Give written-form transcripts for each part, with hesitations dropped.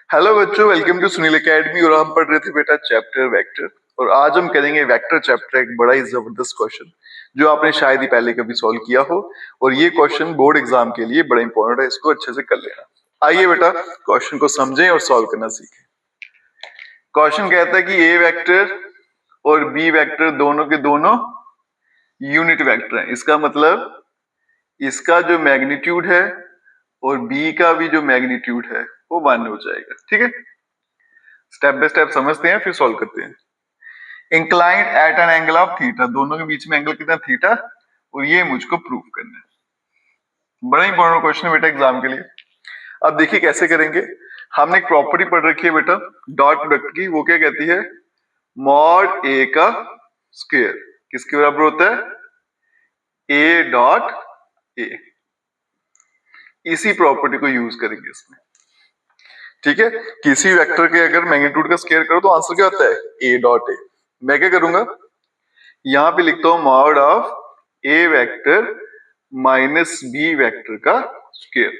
Hello बच्चों, welcome to Sunil academy. और हम पढ़ रहे थे बेटा चैप्टर वेक्टर, और आज हम करेंगे वेक्टर चैप्टर। एक बड़ा ही जबरदस्त क्वेश्चन जो आपने शायद ही पहले कभी सॉल्व किया हो, और ये क्वेश्चन बोर्ड एग्जाम के लिए बड़ा इंपॉर्टेंट है। इसको अच्छे से कर लेना। आइए बेटा क्वेश्चन को समझें और सॉल्व करना सीखें। क्वेश्चन कहता है कि ए वेक्टर और बी वेक्टर दोनों के दोनों यूनिट वेक्टर हैं। इसका मतलब इसका जो मैग्नीट्यूड है और बी का भी जो मैग्नीट्यूड है वो 1 हो जाएगा। ठीक है, स्टेप बाय स्टेप समझते हैं फिर सॉल्व करते हैं। Inclined at an angle of theta, दोनों के बीच में एंगल कितना थीटा, और ये मुझको प्रूव करना है। बड़ा इंपॉर्टेंट क्वेश्चन है बेटा एग्जाम के लिए। अब देखिए कैसे करेंगे। हमने एक प्रॉपर्टी पढ़ रखी है बेटा डॉट प्रोडक्ट की। वो क्या कहती है? मॉड ए का स्क्वायर किसके बराबर होता है? ए डॉट ए। इसी प्रॉपर्टी को यूज करेंगे इसमें। ठीक है, किसी वेक्टर के अगर मैग्नीट्यूड का स्क्वायर करो तो आंसर क्या होता है? A dot A. मैं क्या करूंगा, यहां पे लिखता हूं mod of A vector minus B vector का स्क्वायर।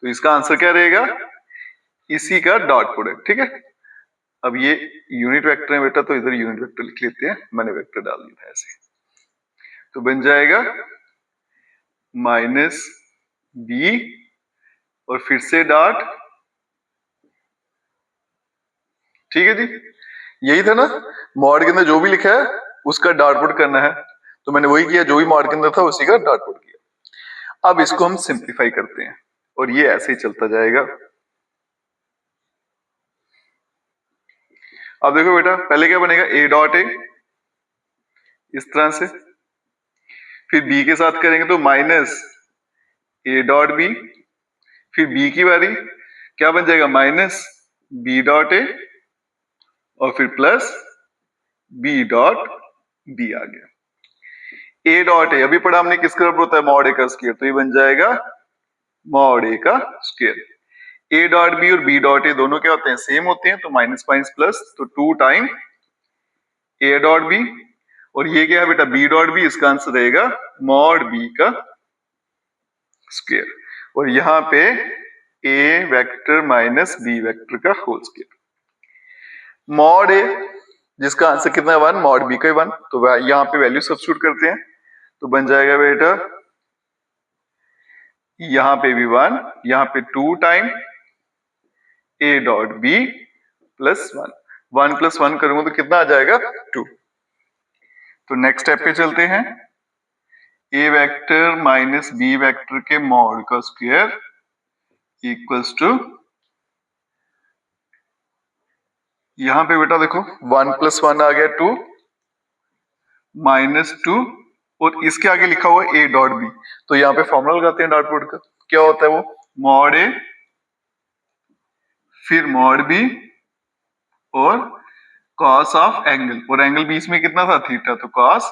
तो इसका आंसर क्या रहेगा? इसी का डॉट प्रोडक्ट। ठीक है, अब ये यूनिट वेक्टर है बेटा, तो इधर यूनिट वेक्टर लिख लेते हैं। मैंने वेक्टर डाल दिया ऐसे, तो बन जाएगा माइनस बी और फिर से डॉट। ठीक है जी, यही था ना, मॉड के अंदर जो भी लिखा है उसका डॉट प्रोडक्ट करना है। तो मैंने वही किया, जो भी मॉड के अंदर था उसी का डॉट प्रोडक्ट किया। अब इसको हम सिंप्लीफाई करते हैं और ये ऐसे ही चलता जाएगा। अब देखो बेटा, पहले क्या बनेगा? ए डॉट ए, इस तरह से। फिर बी के साथ करेंगे तो माइनस ए डॉट बी। फिर बी की बारी, क्या बन जाएगा? माइनस बी डॉट ए, और फिर प्लस बी डॉट बी आ गया। ए डॉट ए अभी पढ़ा हमने किसका बराबर होता है? मॉड ए का स्क्वायर। तो ये बन जाएगा मॉड ए का स्क्वायर। ए डॉट बी और बी डॉट ए दोनों क्या होते हैं? सेम होते हैं, तो माइनस माइनस प्लस, तो 2 टाइम ए डॉट बी। और ये क्या है बेटा? B dot B. इसका आंसर रहेगा मॉड बी का स्क्वायर। और यहाँ पे A vector minus B vector का होल स्क्वायर। मॉड ए जिसका आंसर कितना है? 1, मॉड बी का 1। तो यहाँ पे वैल्यू सब्स्टिट्यूट करते हैं, तो बन जाएगा बेटा यहाँ पे भी 1, यहाँ पे 2 time A dot B plus 1। 1 plus 1 करूंगा तो कितना आ जाएगा? 2। तो नेक्स्ट स्टेप पे चलते हैं। ए वेक्टर माइनस बी वेक्टर के मॉड का स्क्वायर इक्वल्स टू, यहां पे बेटा देखो 1 प्लस 1 आ गया 2, माइनस 2, और इसके आगे लिखा हुआ ए डॉट बी। तो यहाँ पे फॉर्मूला लगाते हैं डॉट प्रोडक्ट का। क्या होता है वो? मॉड ए फिर मॉड बी और कॉस ऑफ एंगल, और एंगल बीच में कितना था? थीटा, तो कॉस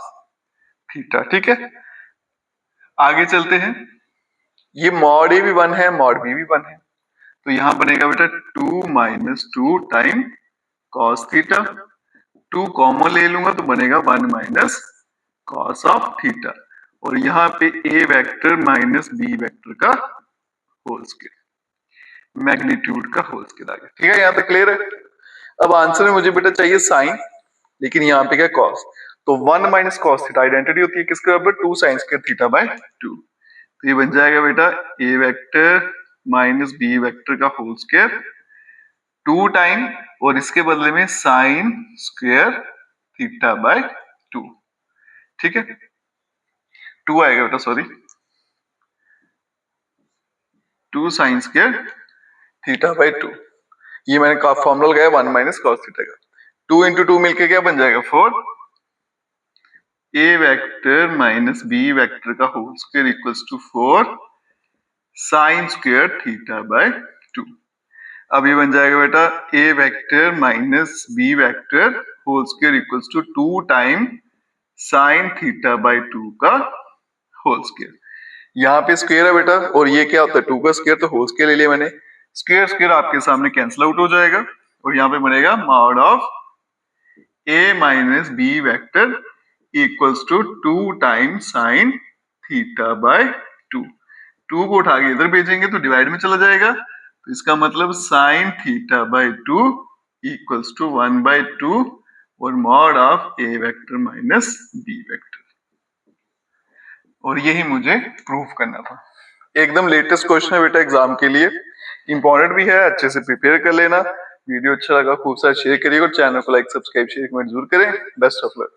थीटा। ठीक है, आगे चलते हैं। ये मॉड ए भी 1 है, मॉड बी भी 1 है, तो यहां बनेगा बेटा 2 minus 2 time cos theta. 2 common ले लूंगा तो बनेगा 1 माइनस कॉस ऑफ थीटा। और यहाँ पे A vector minus B vector का होल स्क्वायर, मैग्नीट्यूड का होल स्क्वायर आ गया। ठीक है, यहाँ तक क्लियर है। अब आंसर में मुझे बेटा चाहिए साइन, लेकिन यहाँ पे क्या? कॉस। तो 1 माइनस कॉस थीटा आइडेंटिटी होती है किसके बराबर? 2 साइन स्क्वायर थीटा बाय 2। तो ये बन जाएगा बेटा a vector minus B vector का होल स्क्वायर 2 टाइम, और इसके बदले में साइन स्क्वायर थीटा बाय 2। ठीक है, 2 आएगा बेटा, sorry 2 sign square theta by 2। ये मैंने फॉर्मूला लगाया 1 माइनस कॉस थीटा का। 2 इंटू 2 मिलके क्या बन जाएगा? 4। A vector minus B vector का whole square equals to 4 sine square theta by 2। अब ये बन जाएगा बेटा a vector minus B vector whole square equals to 2 time sine theta by 2 का होल स्क्वायर। यहाँ पे स्क्वायर है बेटा, और ये क्या होता है? 2 का स्क्वायर, तो होल स्क्वायर ले लिया मैंने। स्क्वायर स्क्वायर आपके सामने कैंसिल आउट हो जाएगा, और यहाँ पे बनेगा mod of A minus B vector equals to 2 time sine theta by 2। 2 को उठा के इधर भेजेंगे तो डिवाइड में चला जाएगा, तो इसका मतलब sine theta by 2 equals to 1/2 और mod of A vector minus B vector. और यही मुझे प्रूफ करना था। एकदम लेटेस्ट क्वेश्चन है बेटा एग्जाम के लिए, इंपॉर्टेंट भी है, अच्छे से प्रिपेयर कर लेना। वीडियो अच्छा लगा खूब सारा शेयर करिएगा और चैनल को लाइक सब्सक्राइब शेयर कमेंट जरूर करें। Best of luck.